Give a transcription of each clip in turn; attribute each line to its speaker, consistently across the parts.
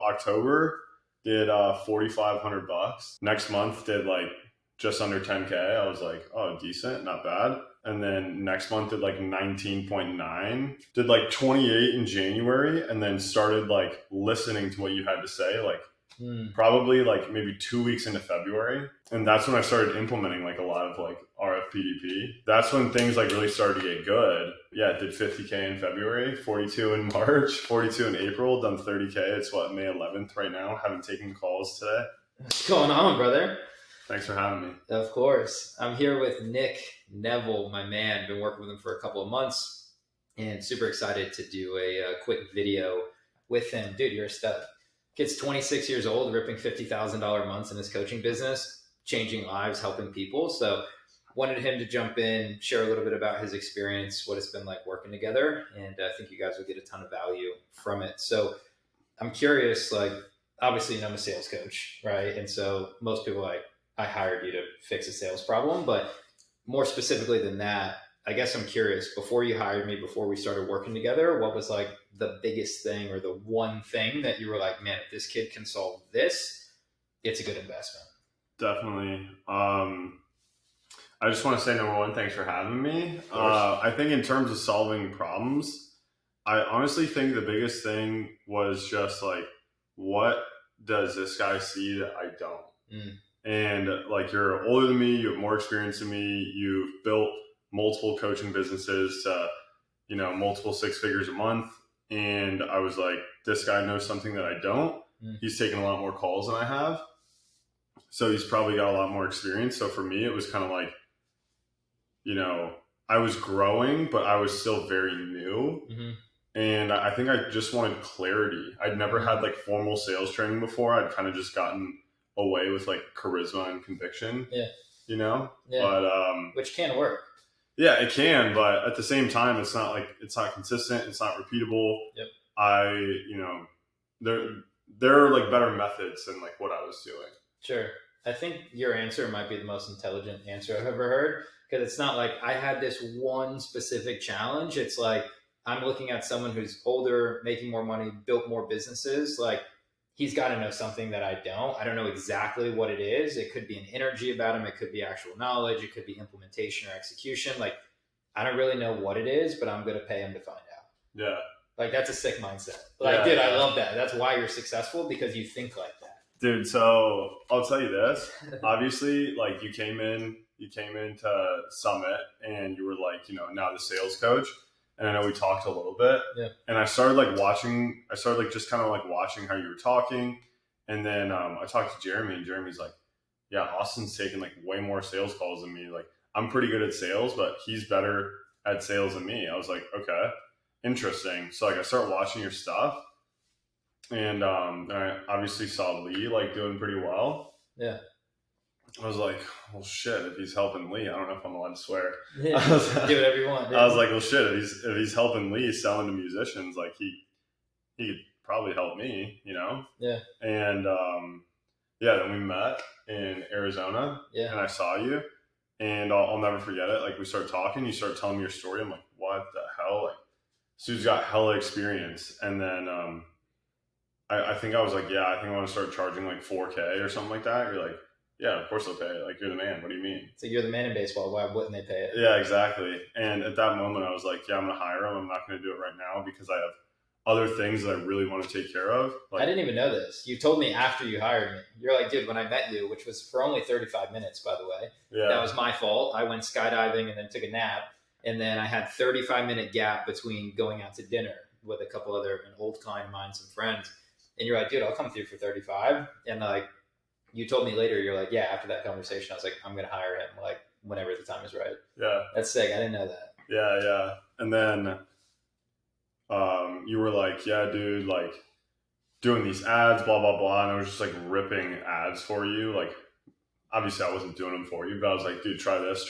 Speaker 1: October did $4,500. Next month did like just under 10K. I was like, oh, decent, not bad. And then next month did like 19.9, did like 28 in January, and then started like listening to what you had to say, like probably like maybe 2 weeks into February. And that's when I started implementing like a lot of like RFPDP. That's when things like really started to get good. Yeah, did 50K in February, 42 in March, 42 in April, done 30K. It's what, May 11th right now. Haven't taken calls today.
Speaker 2: What's going on, brother?
Speaker 1: Thanks for having me.
Speaker 2: Of course. I'm here with Nick Neville, my man. Been working with him for a couple of months and super excited to do a quick video with him. Dude, you're a stud. Kid's 26 years old, ripping $50,000 months in his coaching business, changing lives, helping people. So wanted him to jump in, share a little bit about his experience, what it's been like working together. And I think you guys will get a ton of value from it. So I'm curious, like, obviously I'm a sales coach, right? And so most people are like, I hired you to fix a sales problem, but more specifically than that, I guess I'm curious, before you hired me, before we started working together, what was like the biggest thing or the one thing that you were like, man, if this kid can solve this, it's a good investment?
Speaker 1: Definitely. I just want to say, number one, thanks for having me. I think in terms of solving problems, I honestly think the biggest thing was just like, what does this guy see that I don't? And like, you're older than me, you have more experience than me, you've built multiple coaching businesses to, you know, multiple six figures a month. And I was like, this guy knows something that I don't. He's taken a lot more calls than I have. So he's probably got a lot more experience. So for me, it was kind of like, you know, I was growing, but I was still very new. And I think I just wanted clarity. I'd never had like formal sales training before. I'd kind of just gotten away with like charisma and conviction, you know, but
Speaker 2: which can work.
Speaker 1: Yeah, it can, but at the same time, it's not consistent. It's not repeatable. You know, there are like better methods than like what I was doing.
Speaker 2: Sure. I think your answer might be the most intelligent answer I've ever heard, because it's not like I had this one specific challenge. It's like, I'm looking at someone who's older, making more money, built more businesses. Like, he's got to know something that I don't. I don't know exactly what it is. It could be an energy about him. It could be actual knowledge. It could be implementation or execution. Like, I don't really know what it is, but I'm going to pay him to find out.
Speaker 1: Yeah.
Speaker 2: Like, that's a sick mindset. Like, dude, I love that. That's why you're successful, because you think like that.
Speaker 1: Dude, so I'll tell you this. Obviously, like, you came into Summit and you were like, you know, now the sales coach. And I know we talked a little bit, and I started just kind of like watching how you were talking. And then I talked to Jeremy, and Jeremy's like, yeah, Austin's taking like way more sales calls than me. Like, I'm pretty good at sales, but he's better at sales than me. I was like, okay, interesting. So like, I started watching your stuff, and I obviously saw Lee like doing pretty well.
Speaker 2: Yeah.
Speaker 1: I was like, well, shit, if he's helping Lee, I don't know if I'm allowed to swear.
Speaker 2: Yeah, do whatever you want. Dude.
Speaker 1: I was like, well, shit, if he's helping Lee selling to musicians, like he could probably help me, you know?
Speaker 2: Yeah.
Speaker 1: And then we met in Arizona, and I saw you, and I'll never forget it. Like, we started talking, you started telling me your story. I'm like, what the hell? Like, this dude's got hella experience. And then I think I was like, yeah, I think I want to start charging like $4K or something like that. You're like, yeah, of course they'll pay it. Like, you're the man. What do you mean?
Speaker 2: So you're the man in baseball. Why wouldn't they pay it?
Speaker 1: Yeah, exactly. And at that moment, I was like, yeah, I'm going to hire him. I'm not going to do it right now because I have other things that I really want to take care of. Like,
Speaker 2: I didn't even know this. You told me after you hired me. You're like, dude, when I met you, which was for only 35 minutes, by the way.
Speaker 1: Yeah.
Speaker 2: That was my fault. I went skydiving and then took a nap. And then I had 35-minute gap between going out to dinner with a couple an old client of mine, some friends. And you're like, dude, I'll come through for 35. And like, you told me later, you're like, yeah, after that conversation, I was like, I'm going to hire him, like, whenever the time is right.
Speaker 1: Yeah.
Speaker 2: That's sick. I didn't know that.
Speaker 1: Yeah. And then you were like, yeah, dude, like, doing these ads, blah, blah, blah. And I was just, like, ripping ads for you. Like, obviously, I wasn't doing them for you, but I was like, dude, try this.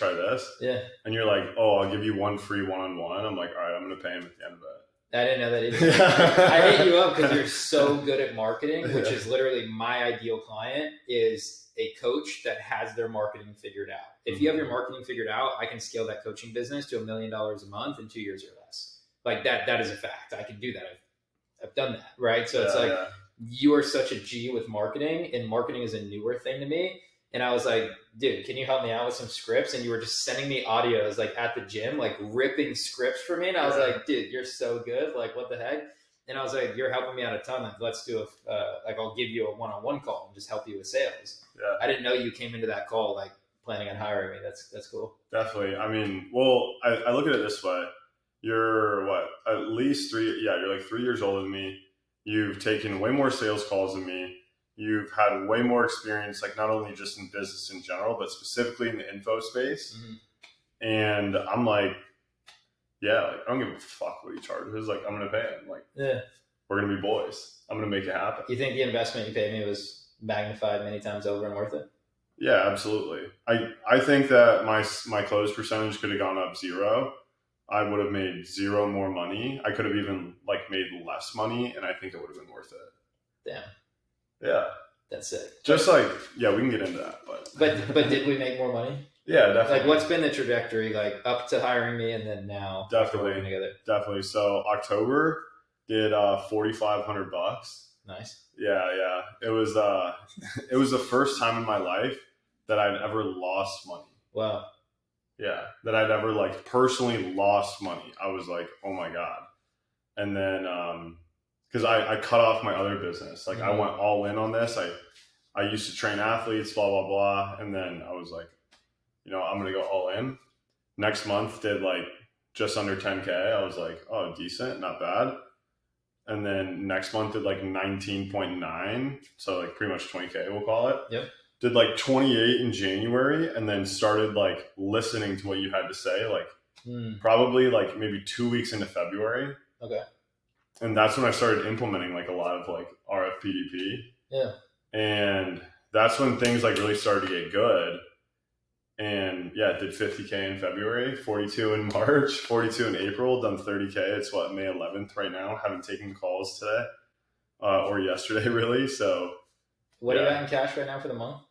Speaker 2: Yeah.
Speaker 1: And you're like, oh, I'll give you one free one-on-one. I'm like, all right, I'm going to pay him at the end of it.
Speaker 2: I didn't know that either. I hit you up because you're so good at marketing, which is literally my ideal client is a coach that has their marketing figured out. If you have your marketing figured out, I can scale that coaching business to $1 million a month in 2 years or less. Like that is a fact. I can do that. I've done that. Right. So it's like, you are such a G with marketing, and marketing is a newer thing to me. And I was like, dude, can you help me out with some scripts? And you were just sending me audios like at the gym, like ripping scripts for me. And I was like, dude, you're so good. Like, what the heck? And I was like, you're helping me out a ton. Like, let's do like, I'll give you a one-on-one call and just help you with sales.
Speaker 1: Yeah.
Speaker 2: I didn't know you came into that call like planning on hiring me. That's cool.
Speaker 1: Definitely. I mean, well, I look at it this way. You're what? At least you're like 3 years older than me. You've taken way more sales calls than me. You've had way more experience, like not only just in business in general, but specifically in the info space. Mm-hmm. And I'm like, yeah, like, I don't give a fuck what he charges. Like, I'm going to pay him. Like, we're going to be boys. I'm going to make it happen.
Speaker 2: You think the investment you paid me was magnified many times over and worth it?
Speaker 1: Yeah, absolutely. I think that my close percentage could have gone up 0. I would have made 0 more money. I could have even like made less money, and I think it would have been worth it.
Speaker 2: Damn.
Speaker 1: Yeah.
Speaker 2: That's it.
Speaker 1: Just like, yeah, we can get into that,
Speaker 2: but did we make more money?
Speaker 1: Yeah, definitely.
Speaker 2: Like, what's been the trajectory, like up to hiring me, and then now?
Speaker 1: Definitely,
Speaker 2: working together.
Speaker 1: Definitely. So October did $4,500.
Speaker 2: Nice.
Speaker 1: Yeah. It was the first time in my life that I'd ever lost money.
Speaker 2: Wow.
Speaker 1: Yeah, that I'd ever like personally lost money. I was like, oh my God. And then because I cut off my other business. Like, I went all in on this. I used to train athletes, blah, blah, blah. And then I was like, I'm going to go all in. Next month did like just under 10K. I was like, oh, decent, not bad. And then next month did like 19.9. So like pretty much 20K, we'll call it.
Speaker 2: Yep. Did
Speaker 1: like 28 in January, and then started like listening to what you had to say, like probably like maybe 2 weeks into February.
Speaker 2: Okay.
Speaker 1: And that's when I started implementing like a lot of like RFPDP.
Speaker 2: Yeah.
Speaker 1: And that's when things like really started to get good. And yeah, did 50K in February, 42 in March, 42 in April, done 30K. It's what, May 11th right now. Haven't taken calls today or yesterday really. So
Speaker 2: what do you got in cash right now for the month?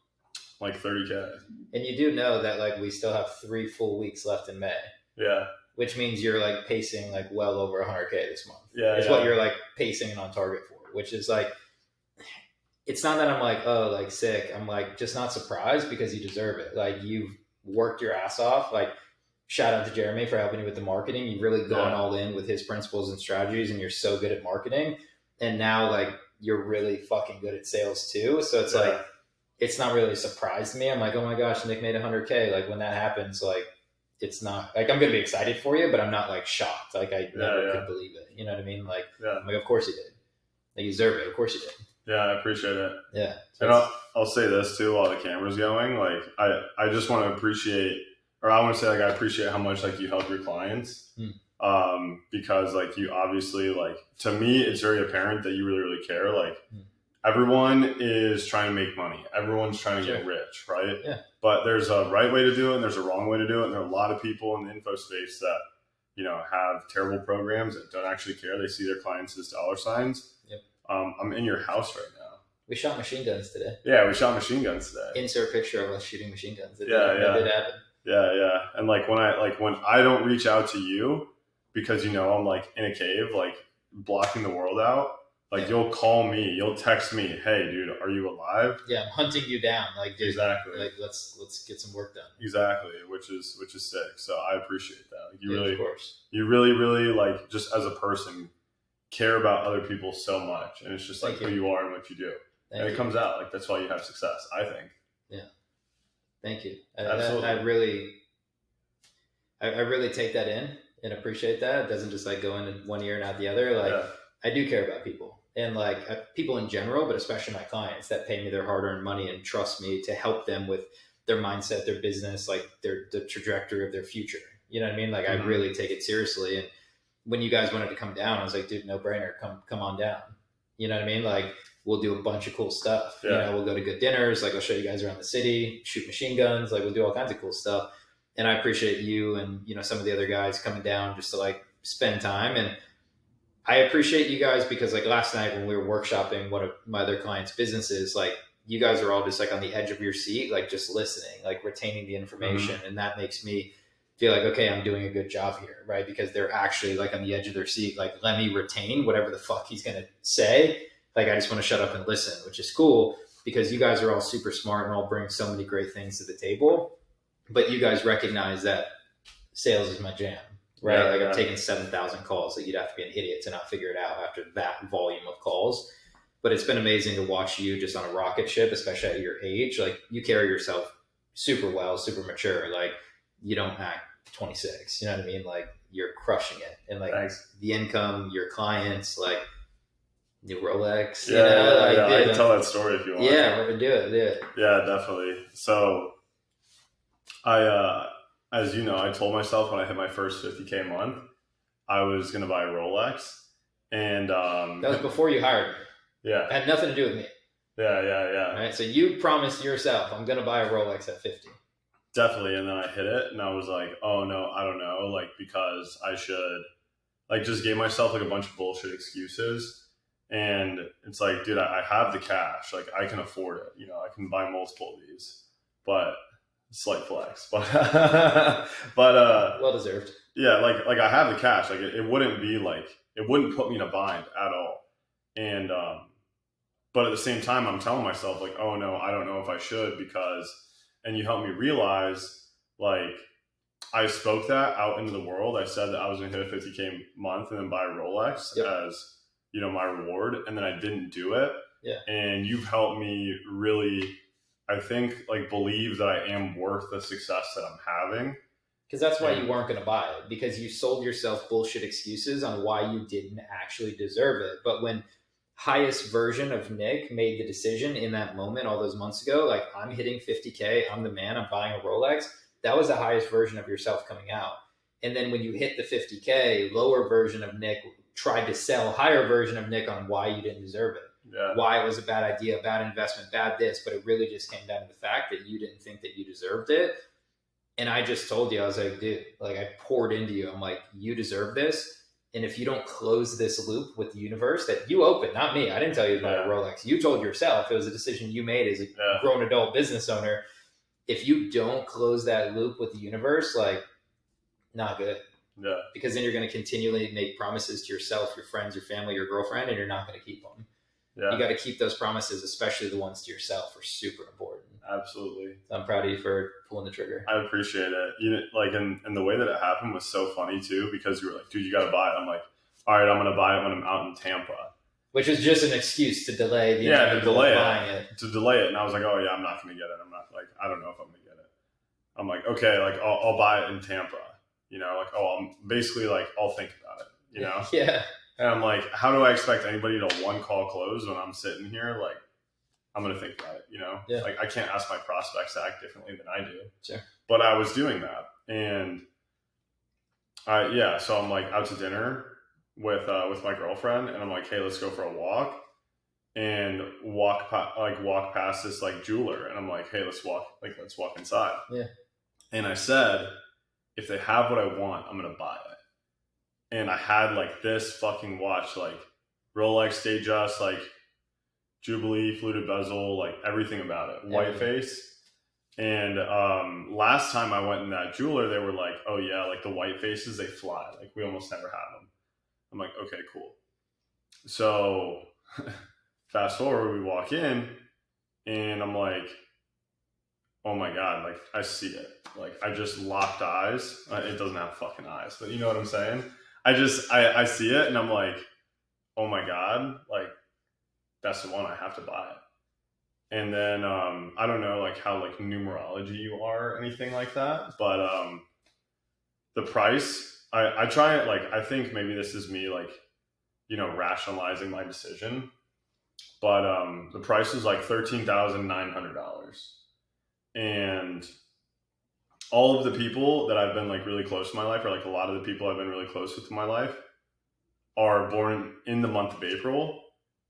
Speaker 1: Like 30K.
Speaker 2: And you do know that like we still have 3 full weeks left in May.
Speaker 1: Yeah.
Speaker 2: Which means you're like pacing like well over 100K this month.
Speaker 1: Yeah.
Speaker 2: It's what you're like pacing and on target for, which is like, it's not that I'm like, oh, like sick. I'm like just not surprised because you deserve it. Like, you've worked your ass off. Like, shout out to Jeremy for helping you with the marketing. You've really gone all in with his principles and strategies, and you're so good at marketing. And now like you're really fucking good at sales too. So it's like, it's not really a surprise to me. I'm like, oh my gosh, Nick made 100K. Like, when that happens, like, it's not like I'm going to be excited for you, but I'm not like shocked. Like, I never could believe it. You know what I mean? Like, I'm like, of course you did. Like, you deserve it. Of course you did.
Speaker 1: Yeah, I appreciate it.
Speaker 2: Yeah.
Speaker 1: So and I'll say this too while the camera's going. Like, I just want to appreciate, or I want to say like I appreciate how much like you help your clients. Because like you obviously, like, to me it's very apparent that you really, really care. Like everyone is trying to make money. Everyone's trying to get rich, right?
Speaker 2: Yeah.
Speaker 1: But there's a right way to do it and there's a wrong way to do it. And there are a lot of people in the info space that, have terrible programs that don't actually care. They see their clients as dollar signs.
Speaker 2: Yep.
Speaker 1: I'm in your house right now.
Speaker 2: We shot machine guns today.
Speaker 1: Yeah, we shot machine guns today.
Speaker 2: Insert picture of us shooting machine guns. It did happen.
Speaker 1: Yeah. And like when I don't reach out to you because I'm like in a cave, like blocking the world out, like you'll call me, you'll text me, hey dude, are you alive?
Speaker 2: Yeah, I'm hunting you down. Like, dude,
Speaker 1: exactly.
Speaker 2: Like let's get some work done.
Speaker 1: Exactly, which is sick. So I appreciate that. Like,
Speaker 2: of course.
Speaker 1: You really, really like just as a person care about other people so much, and it's just like who you are and what you do. And it comes out like that's why you have success, I think. Yeah.
Speaker 2: Thank you.
Speaker 1: Absolutely.
Speaker 2: I really take that in and appreciate that. It doesn't just like go in one ear and out the other. Like I do care about people and like people in general, but especially my clients that pay me their hard-earned money and trust me to help them with their mindset, their business, like the trajectory of their future. You know what I mean? Like I really take it seriously. And when you guys wanted to come down, I was like, dude, no brainer. Come on down. You know what I mean? Like we'll do a bunch of cool stuff.
Speaker 1: Yeah.
Speaker 2: We'll go to good dinners. Like I'll show you guys around the city, shoot machine guns. Like we'll do all kinds of cool stuff. And I appreciate you and, some of the other guys coming down just to like spend time. And I appreciate you guys because like last night when we were workshopping one of my other clients' businesses, like you guys are all just like on the edge of your seat, like just listening, like retaining the information. And that makes me feel like, okay, I'm doing a good job here, right? Because they're actually like on the edge of their seat. Like, let me retain whatever the fuck he's going to say Like, I just want to shut up and listen, which is cool because you guys are all super smart and all bring so many great things to the table. But you guys recognize that sales is my jam, right?
Speaker 1: Yeah,
Speaker 2: like
Speaker 1: yeah.
Speaker 2: I'm taking 7,000 calls that you'd have to be an idiot to not figure it out after that volume of calls. But it's been amazing to watch you just on a rocket ship, especially at your age. Like, you carry yourself super well, super mature. Like, you don't act 26. You know what I mean? Like, you're crushing it. And like
Speaker 1: Thanks.
Speaker 2: the income, your clients, like new Rolex.
Speaker 1: Yeah,
Speaker 2: you know, like,
Speaker 1: I
Speaker 2: dude,
Speaker 1: can tell that story if you want.
Speaker 2: Yeah, do it.
Speaker 1: Yeah, definitely. So as you know, I told myself when I hit my first 50K a month, I was going to buy a Rolex. And
Speaker 2: that was before you hired me.
Speaker 1: Yeah.
Speaker 2: It had nothing to do with me.
Speaker 1: Yeah.
Speaker 2: Right. So you promised yourself, I'm going to buy a Rolex at 50.
Speaker 1: Definitely. And then I hit it and I was like, oh no, I don't know. Like, because I should, like, just gave myself like a bunch of bullshit excuses. And it's like, dude, I have the cash. Like, I can afford it. You know, I can buy multiple of these, but slight flex, but
Speaker 2: Well deserved.
Speaker 1: Yeah. Like I have the cash. Like, it wouldn't be like, it wouldn't put me in a bind at all. And, but at the same time, I'm telling myself like, oh no, I don't know if I should because, and you helped me realize, like, I spoke that out into the world. I said that I was going to hit a 50K month and then buy a Rolex as, you know, my reward. And then I didn't do it.
Speaker 2: Yeah.
Speaker 1: And you've helped me really, I think, like, believe that I am worth the success that I'm having.
Speaker 2: Because that's why you weren't going to buy it, because you sold yourself bullshit excuses on why you didn't actually deserve it. But when highest version of Nick made the decision in that moment all those months ago, like, I'm hitting 50K, I'm the man, I'm buying a Rolex, that was the highest version of yourself coming out. And then when you hit the 50K, lower version of Nick tried to sell higher version of Nick on why you didn't deserve it.
Speaker 1: Yeah.
Speaker 2: Why it was a bad idea, bad investment, bad this, but it really just came down to the fact that you didn't think that you deserved it. And I just told you, I was like, dude, like, I poured into you. I'm like, you deserve this. And if you don't close this loop with the universe that you opened, not me, I didn't tell you to buy a Rolex. You told yourself. It was a decision you made as a grown adult business owner. If you don't close that loop with the universe, like, not good.
Speaker 1: Yeah.
Speaker 2: Because then you're going to continually make promises to yourself, your friends, your family, your girlfriend, and you're not going to keep them. Yeah. You got to keep those promises, especially the ones to yourself, are super important.
Speaker 1: Absolutely.
Speaker 2: So I'm proud of you for pulling the trigger.
Speaker 1: I appreciate it. You know, like, and the way that it happened was so funny too, because you were like, dude, you got to buy it. I'm like, all right, I'm going to buy it when I'm out in Tampa.
Speaker 2: Which was just an excuse to delay the buying it.
Speaker 1: To delay it. And I was like, oh yeah, I'm not going to get it. I'm not, like, I don't know if I'm going to get it. I'm like, okay, like, I'll buy it in Tampa. You know, like, I'm basically like, I'll think about it, you know?
Speaker 2: Yeah.
Speaker 1: And I'm like, how do I expect anybody to one call close when I'm sitting here? Like, I'm going to think about it, you know?
Speaker 2: Yeah.
Speaker 1: Like, I can't ask my prospects to act differently than I do.
Speaker 2: Sure.
Speaker 1: But I was doing that. And so I'm like out to dinner with my girlfriend, and I'm like, hey, let's go for a walk, and walk past this like jeweler. And I'm like, hey, let's walk inside.
Speaker 2: Yeah.
Speaker 1: And I said, if they have what I want, I'm going to buy it. And I had like this fucking watch, like Rolex Datejust, like Jubilee, fluted bezel, like everything about it, white face. And last time I went in that jeweler, they were like, oh yeah, like the white faces, they fly. Like, we almost never have them. I'm like, okay, cool. So fast forward, we walk in, and I'm like, oh my God, like, I see it. Like, I just locked eyes. It doesn't have fucking eyes, but you know what I'm saying? I see it, and I'm like, oh my God, like, that's the one, I have to buy it. And then I don't know like how like numerology you are or anything like that, but the price, I try it, like, I think maybe this is me like, you know, rationalizing my decision, but the price is like $13,900. And all of the people that I've been like really close to in my life, or like a lot of the people I've been really close with in my life, are born in the month of April.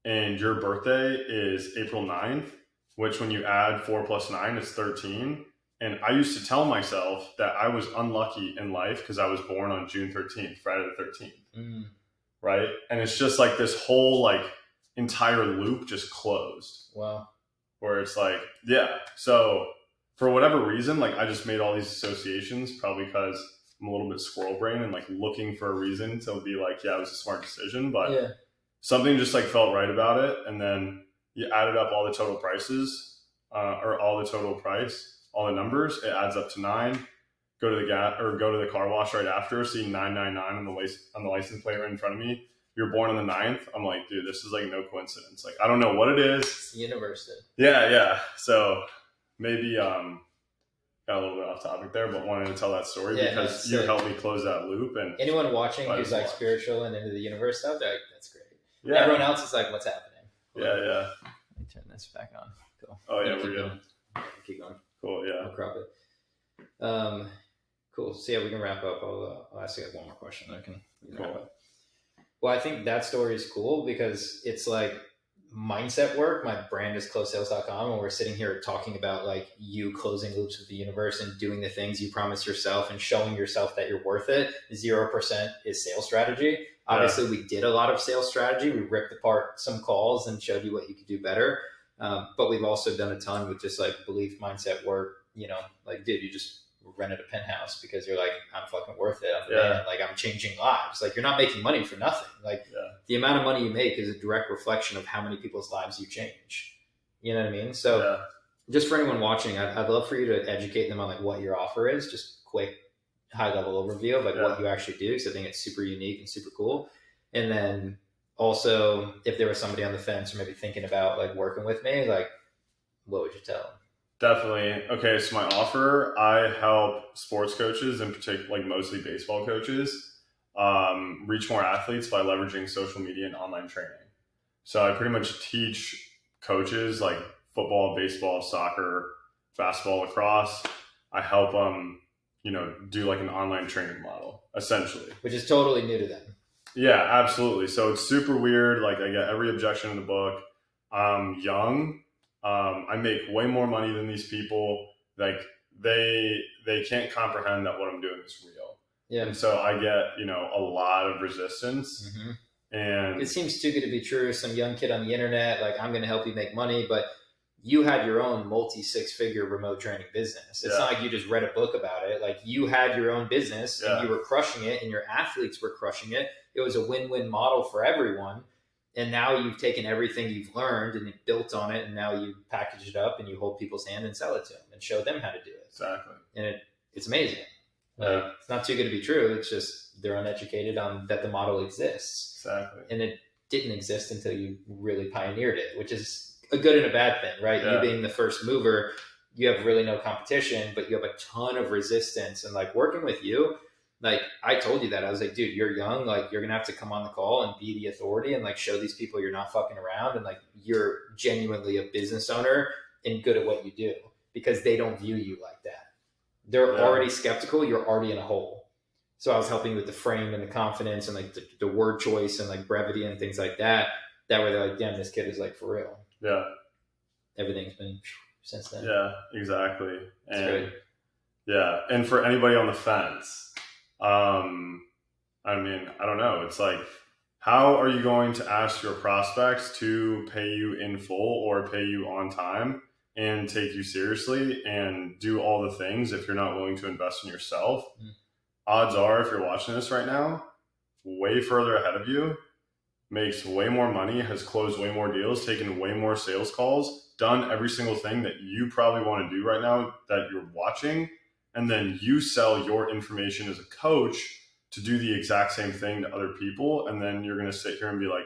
Speaker 1: And your birthday is April 9th, which when you add 4 plus 9 is 13. And I used to tell myself that I was unlucky in life because I was born on June 13th, Friday the 13th. Mm. Right? And it's just like this whole like entire loop just closed.
Speaker 2: Wow.
Speaker 1: Where it's like, yeah. So for whatever reason, like, I just made all these associations, probably because I'm a little bit squirrel brain and like looking for a reason to be like, yeah, it was a smart decision. But something just like felt right about it. And then you added up all the total prices, or all the total price, all the numbers, it adds up to 9. Go to the car wash right after, see 999 on the license plate right in front of me. You're born on the 9th. I'm like, dude, this is like no coincidence. Like, I don't know what it is.
Speaker 2: It's the universe.
Speaker 1: Yeah. So maybe got a little bit off topic there, but wanted to tell that story because you helped me close that loop. And
Speaker 2: anyone watching who's like spiritual and into the universe stuff, they're like, that's great.
Speaker 1: Yeah.
Speaker 2: Everyone else is like, what's happening?
Speaker 1: Yeah.
Speaker 2: Let me turn this back on. Cool.
Speaker 1: Oh yeah, we're good.
Speaker 2: Keep going.
Speaker 1: Cool. Yeah.
Speaker 2: I'll crop it. Cool. So yeah, we can wrap up. I'll ask you one more question. We can wrap up. Well, I think that story is cool because it's like mindset work. My brand is closesales.com, and we're sitting here talking about like you closing loops with the universe and doing the things you promise yourself and showing yourself that you're worth it. 0% is sales strategy. Obviously, we did a lot of sales strategy. We ripped apart some calls and showed you what you could do better. But we've also done a ton with just like belief mindset work. Like, dude, you just rented a penthouse because you're like, I'm fucking worth it. I'm the man. Like, I'm changing lives. Like, you're not making money for nothing. Like, the amount of money you make is a direct reflection of how many people's lives you change. You know what I mean? So just for anyone watching, I'd love for you to educate them on like what your offer is. Just quick high level overview of like what you actually do. Because I think it's super unique and super cool. And then also, if there was somebody on the fence or maybe thinking about like working with me, like, what would you tell them?
Speaker 1: Definitely. Okay, so my offer, I help sports coaches, in particular, like mostly baseball coaches, reach more athletes by leveraging social media and online training. So I pretty much teach coaches like football, baseball, soccer, basketball, lacrosse. I help them, do like an online training model, essentially.
Speaker 2: Which is totally new to them.
Speaker 1: Yeah, absolutely. So it's super weird. Like, I get every objection in the book. I'm young. I make way more money than these people. Like, they can't comprehend that what I'm doing is real. Yeah. And so I get, a lot of resistance. Mm-hmm. And
Speaker 2: it seems too good to be true. Some young kid on the internet, like, I'm going to help you make money, but you had your own multi-6-figure remote training business. It's not like you just read a book about it. Like, you had your own business and you were crushing it and your athletes were crushing it. It was a win-win model for everyone. And now you've taken everything you've learned and you've built on it, and now you package it up and you hold people's hand and sell it to them and show them how to do it.
Speaker 1: Exactly.
Speaker 2: And it's amazing. Like, it's not too good to be true. It's just they're uneducated on that the model exists. Exactly. And it didn't exist until you really pioneered it, which is a good and a bad thing, right? You being the first mover, you have really no competition, but you have a ton of resistance. And like, working with you, like, I told you that. I was like, dude, you're young. Like, you're going to have to come on the call and be the authority and like show these people you're not fucking around. And like, you're genuinely a business owner and good at what you do, because they don't view you like that. They're already skeptical. You're already in a hole. So I was helping with the frame and the confidence and like the word choice and like brevity and things like that. That way they're like, damn, this kid is like for real. Yeah. Everything's been since then.
Speaker 1: Yeah, exactly. And and for anybody on the fence, I mean, I don't know. It's like, how are you going to ask your prospects to pay you in full or pay you on time and take you seriously and do all the things if you're not willing to invest in yourself? Odds are, if you're watching this right now, way further ahead of you, makes way more money, has closed way more deals, taken way more sales calls, done every single thing that you probably want to do right now that you're watching. And then you sell your information as a coach to do the exact same thing to other people. And then you're going to sit here and be like,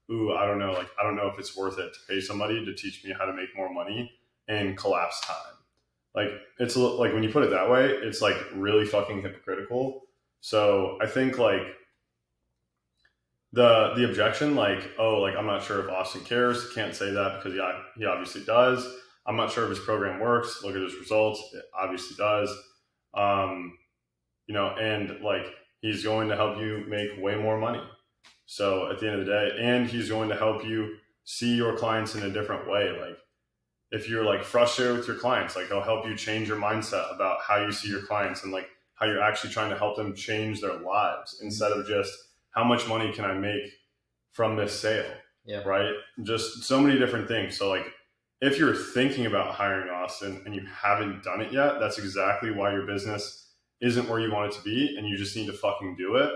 Speaker 1: ooh, I don't know. Like, I don't know if it's worth it to pay somebody to teach me how to make more money and collapse time. Like, it's like, when you put it that way, it's like really fucking hypocritical. So I think like the objection, like, oh, like, I'm not sure if Austin cares. Can't say that because he obviously does. I'm not sure if his program works. Look at his results. It obviously does. And like, he's going to help you make way more money. So at the end of the day, and he's going to help you see your clients in a different way. Like, if you're like frustrated with your clients, like, he'll help you change your mindset about how you see your clients and like how you're actually trying to help them change their lives instead of just how much money can I make from this sale? Yeah. Right. Just so many different things. So like, if you're thinking about hiring Austin and you haven't done it yet, that's exactly why your business isn't where you want it to be. And you just need to fucking do it,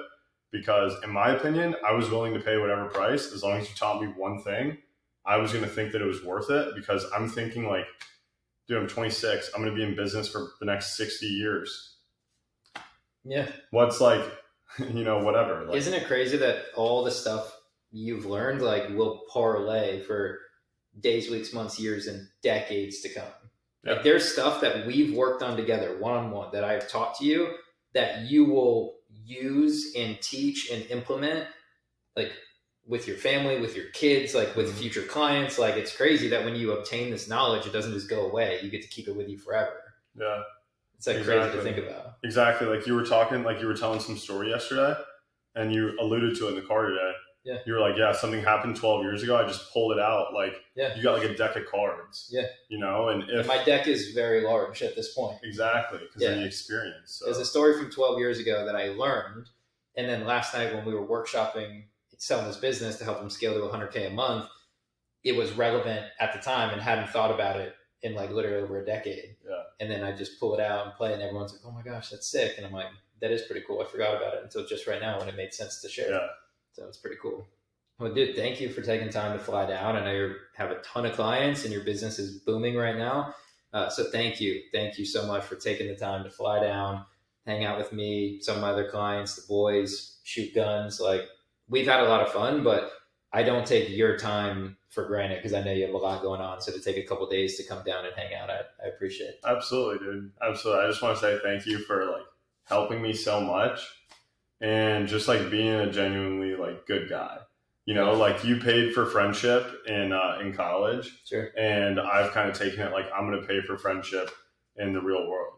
Speaker 1: because in my opinion, I was willing to pay whatever price as long as you taught me one thing. I was going to think that it was worth it because I'm thinking like, dude, I'm 26. I'm going to be in business for the next 60 years.
Speaker 2: Yeah.
Speaker 1: What's like, whatever. Like,
Speaker 2: isn't it crazy that all the stuff you've learned like will parlay for days, weeks, months, years, and decades to come?
Speaker 1: Yeah.
Speaker 2: Like there's stuff that we've worked on together one-on-one that I've taught to you that you will use and teach and implement like with your family, with your kids, like with future clients. Like it's crazy that when you obtain this knowledge, it doesn't just go away. You get to keep it with you forever.
Speaker 1: Yeah.
Speaker 2: It's like crazy to think about.
Speaker 1: Exactly. Like you were telling some story yesterday and you alluded to it in the car today.
Speaker 2: Yeah.
Speaker 1: You were like, yeah, something happened 12 years ago. I just pulled it out. Like,
Speaker 2: yeah.
Speaker 1: You got like a deck of cards.
Speaker 2: Yeah.
Speaker 1: And if
Speaker 2: my deck is very large at this point.
Speaker 1: Exactly. Because of the experience. So.
Speaker 2: There's a story from 12 years ago that I learned. And then last night when we were workshopping selling this business to help them scale to 100K a month, it was relevant at the time and hadn't thought about it in like literally over a decade.
Speaker 1: Yeah.
Speaker 2: And then I just pull it out and play it and everyone's like, oh my gosh, that's sick. And I'm like, that is pretty cool. I forgot about it until just right now when it made sense to share.
Speaker 1: Yeah.
Speaker 2: So it's pretty cool. Well, dude, thank you for taking time to fly down. I know you have a ton of clients and your business is booming right now. So thank you. Thank you so much for taking the time to fly down, hang out with me, some of my other clients, the boys, shoot guns. Like we've had a lot of fun, but I don't take your time for granted because I know you have a lot going on. So to take a couple of days to come down and hang out, I appreciate it.
Speaker 1: Absolutely, dude. Absolutely. I just want to say thank you for like helping me so much and just like being a genuinely like good guy. Like you paid for friendship in college.
Speaker 2: Sure.
Speaker 1: And I've kind of taken it like I'm going to pay for friendship in the real world,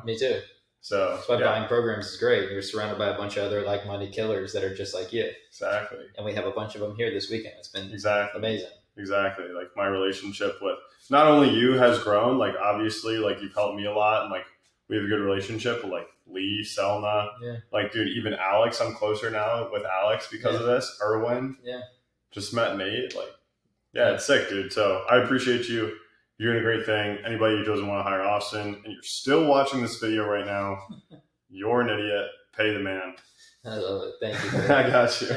Speaker 2: Me too.
Speaker 1: So
Speaker 2: that's why buying programs is great. You're surrounded by a bunch of other like-minded killers that are just like you.
Speaker 1: Exactly.
Speaker 2: And we have a bunch of them here this weekend. It's been amazing.
Speaker 1: Exactly. Like my relationship with not only you has grown, like obviously like you've helped me a lot and like we have a good relationship with like Lee, Selma, like dude, even Alex, I'm closer now with Alex because of this. Erwin.
Speaker 2: Yeah.
Speaker 1: Just met Nate. Like, it's sick, dude. So I appreciate you. You're doing a great thing. Anybody who doesn't want to hire Austin and you're still watching this video right now, you're an idiot. Pay the man.
Speaker 2: I love it. Thank you.
Speaker 1: I got you.